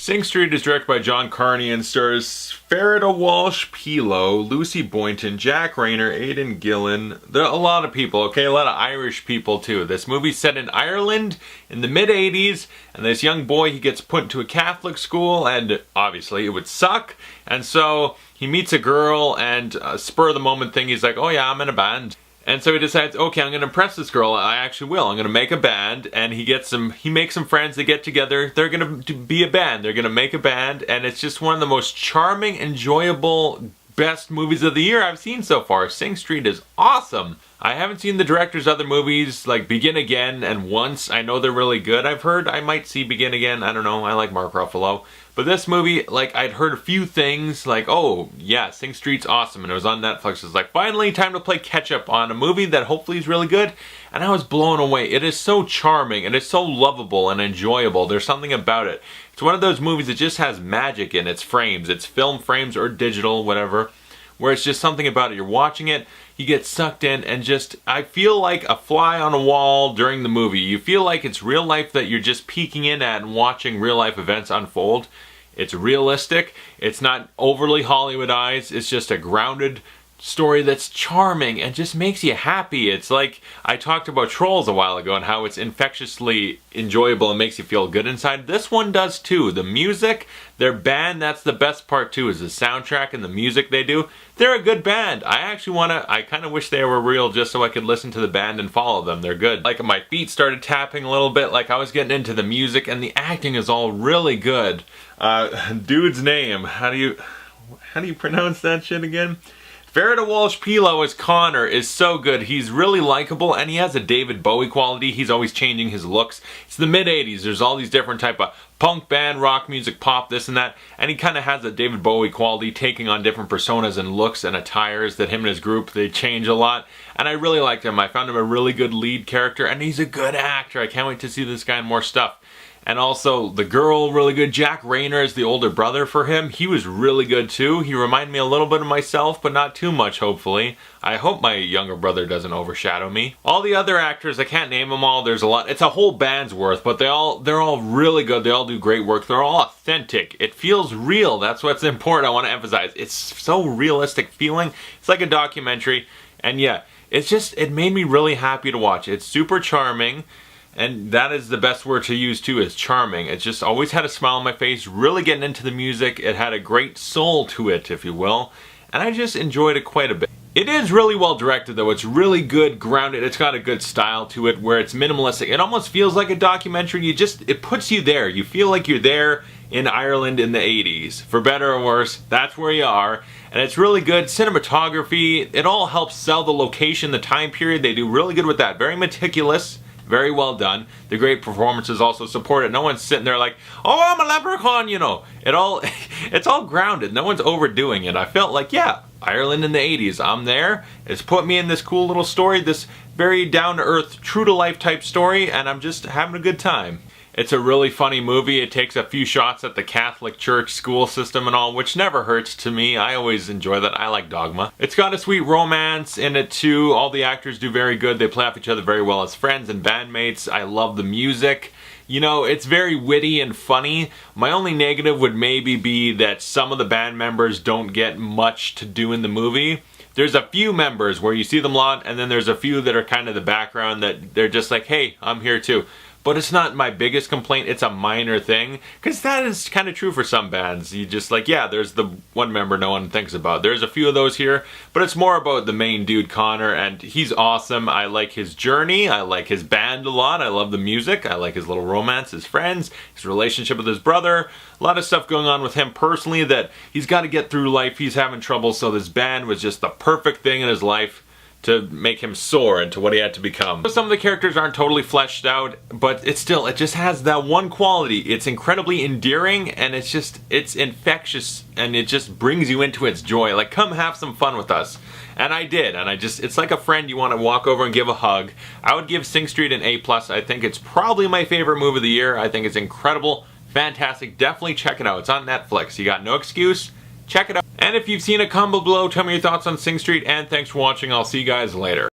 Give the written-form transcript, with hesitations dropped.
Sing Street is directed by John Carney and stars Ferdia, Walsh-Peelo, Lucy Boynton, Jack Reynor, Aidan Gillen. There are a lot of people, okay? A lot of Irish people too. This movie's set in Ireland in the mid-80s, and this young boy, he gets put into a Catholic school, and obviously it would suck. And so he meets a girl, and spur of the moment thing, he's like, oh yeah, I'm in a band. And so he decides, okay, I'm going to impress this girl. I actually will. I'm going to make a band. And he makes some friends. They get together. They're going to be a band. They're going to make a band. And it's just one of the most charming, enjoyable, best movies of the year I've seen so far. Sing Street is awesome. I haven't seen the director's other movies like Begin Again and Once. I know they're really good. I've heard I might see Begin Again. I don't know. I like Mark Ruffalo. But this movie, like, I'd heard a few things like, oh, yeah, Sing Street's awesome. And it was on Netflix. It was like, finally, time to play catch-up on a movie that hopefully is really good. And I was blown away. It is so charming, and it's so lovable and enjoyable. There's something about it. It's one of those movies that just has magic in its frames. It's film frames or digital, whatever, where it's just something about it. You're watching it, you get sucked in, and just, I feel like a fly on a wall during the movie. You feel like it's real life that you're just peeking in at and watching real life events unfold. It's realistic. It's not overly Hollywoodized. It's just a grounded story that's charming and just makes you happy. It's like, I talked about Trolls a while ago and how it's infectiously enjoyable and makes you feel good inside. This one does too. The music, their band, that's the best part too, is the soundtrack and the music they do. They're a good band. I kind of wish they were real just so I could listen to the band and follow them. They're good. Like, my feet started tapping a little bit, like I was getting into the music, and the acting is all really good. Dude's name, how do you pronounce that shit again? Ferdia Walsh-Peelo as Connor is so good. He's really likable, and he has a David Bowie quality. He's always changing his looks. It's the mid-80s. There's all these different type of punk band, rock music, pop, this and that, and he kind of has a David Bowie quality, taking on different personas and looks and attires that him and his group, they change a lot, and I really liked him. I found him a really good lead character, and he's a good actor. I can't wait to see this guy in more stuff. And also, the girl, really good. Jack Reynor is the older brother for him. He was really good too. He reminded me a little bit of myself, but not too much, hopefully. I hope my younger brother doesn't overshadow me. All the other actors, I can't name them all. There's a lot. It's a whole band's worth, but they're all really good. They all do great work. They're all authentic. It feels real. That's what's important. I want to emphasize. It's so realistic feeling. It's like a documentary. And yeah, it made me really happy to watch. It's super charming. And that is the best word to use too, is charming. It just always had a smile on my face, really getting into the music. It had a great soul to it, if you will. And I just enjoyed it quite a bit. It is really well directed though. It's really good, grounded. It's got a good style to it where it's minimalistic. It almost feels like a documentary. It puts you there. You feel like you're there in Ireland in the 80s. For better or worse, that's where you are. And it's really good. Cinematography, it all helps sell the location, the time period. They do really good with that. Very meticulous. Very well done. The great performances also support it. No one's sitting there like, oh, I'm a leprechaun, you know. It's all grounded. No one's overdoing it. I felt like, yeah, Ireland in the 80s. I'm there. It's put me in this cool little story, this very down-to-earth, true-to-life type story, and I'm just having a good time. It's a really funny movie. It takes a few shots at the Catholic Church school system and all, which never hurts to me. I always enjoy that. I like Dogma. It's got a sweet romance in it too. All the actors do very good. They play off each other very well as friends and bandmates. I love the music. You know, it's very witty and funny. My only negative would maybe be that some of the band members don't get much to do in the movie. There's a few members where you see them a lot, and then there's a few that are kind of the background that they're just like, hey, I'm here too. But it's not my biggest complaint. It's a minor thing. Because that is kind of true for some bands. You just like, yeah, there's the one member no one thinks about. There's a few of those here. But it's more about the main dude, Connor. And he's awesome. I like his journey. I like his band a lot. I love the music. I like his little romance, his friends, his relationship with his brother. A lot of stuff going on with him personally that he's got to get through life. He's having trouble. So this band was just the perfect thing in his life to make him soar into what he had to become. Some of the characters aren't totally fleshed out, but it just has that one quality. It's incredibly endearing, and it's infectious, and it just brings you into its joy. Like, come have some fun with us. And I did, and it's like a friend you want to walk over and give a hug. I would give Sing Street an A+. I think it's probably my favorite movie of the year. I think it's incredible, fantastic. Definitely check it out. It's on Netflix. You got no excuse. Check it out. And if you've seen it, comment below, tell me your thoughts on Sing Street, and thanks for watching. I'll see you guys later.